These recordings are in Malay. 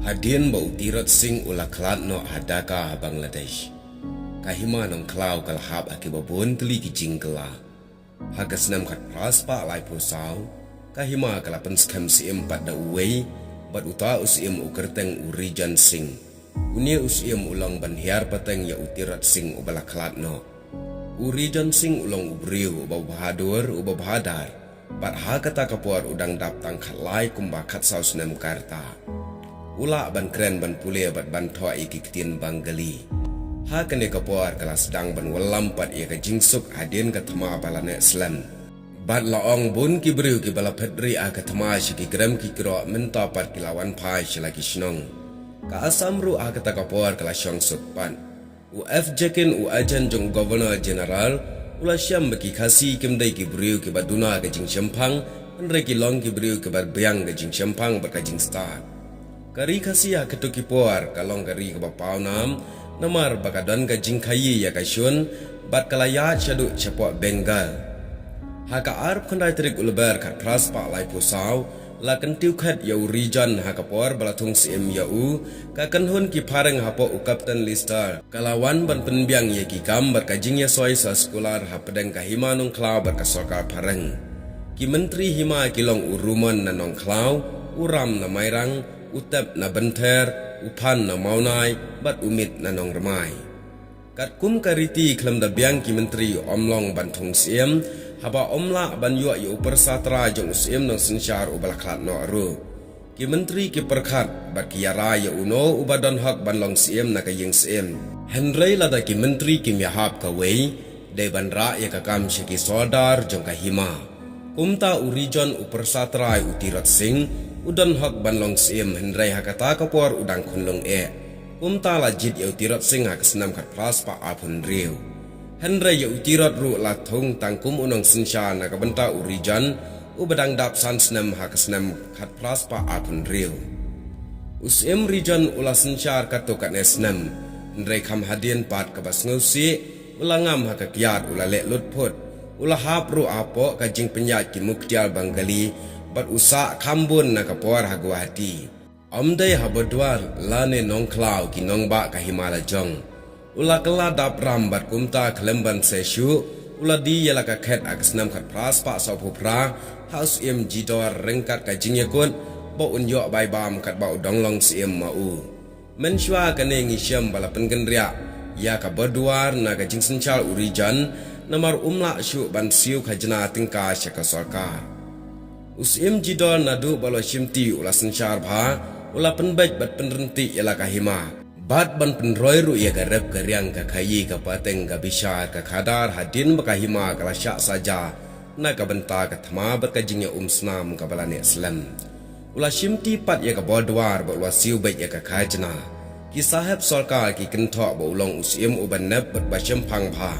Hadian bau tirat sing ula klat no hadaka Bangladesh. Kahima nong klau kalahap akibabun teli kijing kela. Hagasnam kat praspa lai posau. Kahima kalapan skam siem pada uwei. Bat uta usiem ukerteng urijan sing. Unia usiem ulang banhiar pateng ya utirat sing ubala klat no. Urijan sing ulang ubriu ubau bahadur ubau bahadar. Bat hakata kapuar udang dap tangkat lai kumbakat saus nem karta. Ula ban keren ban pule bat ban thoa iki ketin banggali. Ha kene kapuar kala sedang ban walampat ia ka jingsuk hadin ka thama balane slam. Bat laong bun ki briu ki bala pedri a ka thama shi ki gram ki kro menta pat kilawan phai lagi snong. Ka asamru a ka kapuar kala syong suk pan. UF jekin u ajan jong governor general ula syam baki khasi kimdai ki briu ki baduna ka jing syampang andre ki long ki briu ki bar byang ka jing syampang bar ka jing star. Kari kasia ketuki puar kalong kari ke bapau nam namar bakadan ka jingkayi ya kasyun bat kalaya syadu syapok Bengal. Haka arp kandai terik ulber kat praspa lai pusau la kentiu khat yau rijan haka puar balatung sim yau ka kanhun ki pareng hapo u Captain Lister kalawan ban penbiang ye ki kam bar ka jing ya soi sa sekolar hapedeng ka himanung klau bar ka sorkar pareng. Ki menteri hima kilong uruman nanong klau uram na mairang utap na benter, upan na maunai, bat umit na nong ramai. Kat kum kariti klam da biang ki menteri omlong bantung siem, haba omla ban yua yu persatra jong siem nong sensyar ubalaklat no aru. Ki menteri ki perkat bat ki yara ya uno ubadan hak ban long siem na kayeng siem. Henry lada ki menteri ki miyahap ka wei, de ban ra ya kakam syaki sodar jong kahima. Kumta urijon upersatrai utirat sing, udan hak ban long siem Henry hakata kapuar udang kunlong Kumta lajit ya utirat sing hak senam kat praspa apun riu. Henry ya utirat ru la thong tangkum unong sinsya na kabenta urijan ubadang dap san senam hak senam kat praspa apun riu. Usiem rijan ula sinsyar kato kat nesnam. Henry kam hadien pat kabas ngusi ulangam hak kiat ula lek lutput. Ula hap ru apo kajing penyat ki muktial Banggali bat usa kambun na kapuar Guwahati. Amdai habadwar lane nong klau ki nong ba ka Himala jong. Ula kala dap ram bat kumta kelemban sesyu ula di yala ka khet aksnam kat praspa sa phupra haus im jidor rengkat ka jingyakun bo unyo bai bam kat ba udong long sim mau. Mensyua kane ngisyam bala pengendria ya ka badwar na ka jing senchal urijan namar umla syu ban siu khajna tingka syaka sarkar. Usim jidol nadu balo shimti ula sensyar bha ula penbaik bat penrenti yala kahima bat ban penroy ru ya garep karyang ka khayi ka pateng ka bishar ka khadar hadin bakahima kala syak saja na ka benta ka thama bat ka jingya snam ka balane islam ula shimti pat ya ka bodwar ba ula siu baik ya ka khajna ki sahab sarkar ki kenthok ba ulong usim uban nab bat basham phang bha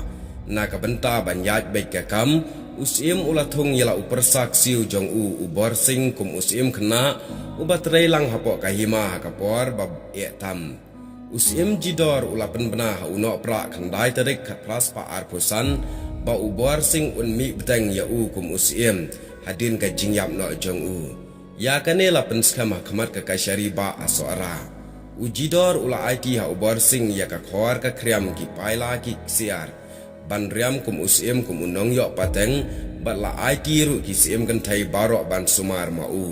na ka benta ban yaj baik ka kam usim ula thung yala upersak siu jong ubar sing kum usim kena ubat reilang hapok kahima hakapor bab tam. Usim jidor ula penbena unok pra kandai terik kat praspa arpusan ba ubar sing unmi beteng ya kum usim hadin ka jingyap no jong ya kanela penskam hakamat ka kasyari ba asora ujidor ula IT ha ubar sing ya ka khor ka kriam ki paila ki siar ban riam kum usim kum unong yok pateng bat la IT ru ki sim kan thai barok ban sumar mau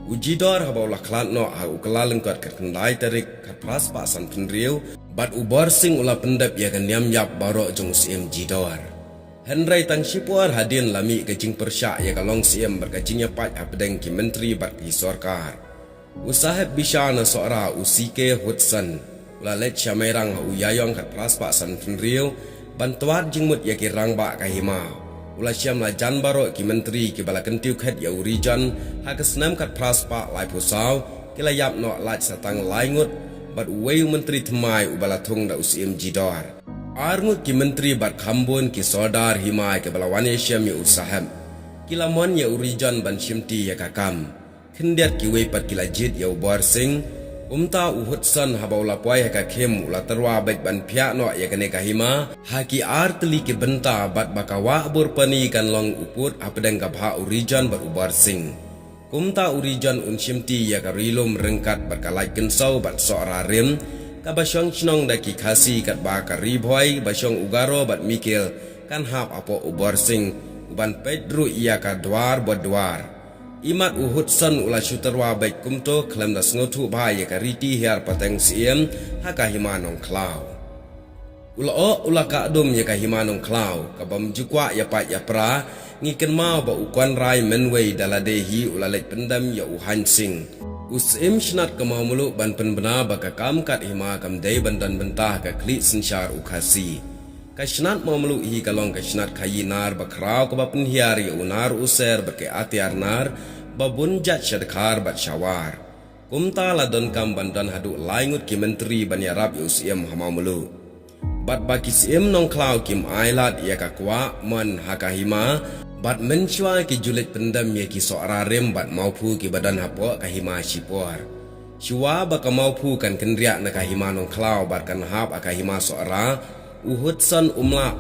ujidor haba ula klat no ha ukala lengkat kat kendai tarik kat praspa san penriu bat ubar sing ula pendap ya kan yam yap barok jong sim jidor Henry tang sipur hadin lami ke jing persyak ya kalong sim berkajing ya pat apedeng ki menteri bat ki sarkar usahab bishana sora usike hudson ula let syamerang ha uyayong kat praspa san penriu bantuan jingmut ya ki rangba kahima ula syam la jan baro ki menteri ki bala kentiu khat ya urijan ha kesnam kat praspa lai pusau ki la yap no laj satang laingut bat wei menteri thmai ubala thung da usim jidor arngut ki menteri bat khambun ki sodar himai ke bala wane syam ya usaham ki lamon ya urijan ban shimti ya kakam khendiat ki wei pat ki la jit ya ubar sing umta uhutsan habaula puai haka kem ula terwa baik ban pihak no ya kene kahima haki arteli ke benta bat bakawa burpani kan long uput apedeng kapha urijan bar ubar sing Kumta urijan unshimti ya karilum rengkat berkalai kensau bat so'ra rim ka basyong chnong daki khasi kat ba karibhoi basyong ugaro bat mikil kan hap apo ubor sing uban pedru ia ka dwar bodwar imat uhud son ula syuterwa baik kumto klam da sngotu ba ya kariti hiar pateng siem haka himanong klau ula ka adum ya ka himanong klau ka bam jukwa ya pa ya pra ngiken mau ba ukwan rai menwei daladehi ulalek pendam ya uhan sing usim shnat ka mau muluk ban penbena ba ka kam kat hima kam dei bandan bentah ka kli sensyar ukhasi ka shnat mau muluk hi kalong ka shnat khayinar ba khrau ka ba penhiar ya unar user ba ke atiar nar ba bunjat syadkhar ba syawar kumta ladon kam bandan hadu laingut ki menteri ban ya rab usim hamau muluk bat baki sim nong klau kim ailat ya ka kwa man hakahima bat menchwa ki julit pendam ya ki so'ra rem bat maupu ki badan hapo kahima shipor shwa ba ka maupu kan kendriak na kahima nong klau bat kan hap akahima so'ra uhud son umla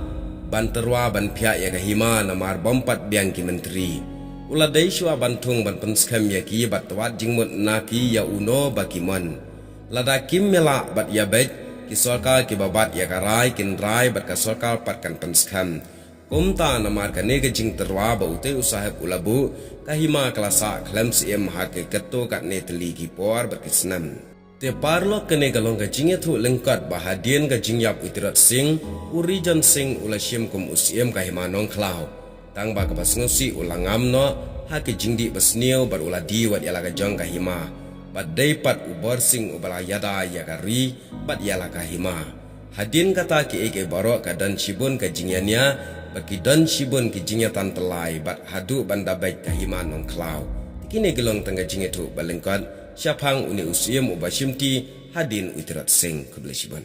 ban terwa ban pihak ya kahima namar bompat biang ki menteri uladai shwa bantung ban penskam ya ki bat twat jingmut naki ya uno baki mon lada kim mela bat ya bet ki sorkal ki babat ya karai kin rai bat ka sorkal pat kan penskam kumta namar ka nega jing terwa ba ute usahab ulabu kahima klasa klam siem hake keto kat neteli ki por berkisnam te parlo kene galong ka jing thu lengkat bahadien ka jing yap utirat sing urijan sing ulashim kum usiem kahima nong klau tang ba ka basngosi ulangam no hake jingdi basniu bar uladi wat yala ka jong kahima bat deipat ubor sing ubala yada ya kari bat yala kahima hadin kata ki eke barok ka dan shibun ka jingyanya bagi dan shibun ki jingya tan telai bat hadu banda baik kahima nong klau kini gelong tangga jingya tu balengkat syapang uni usiem ubashimti hadin utirat sing kubli shibun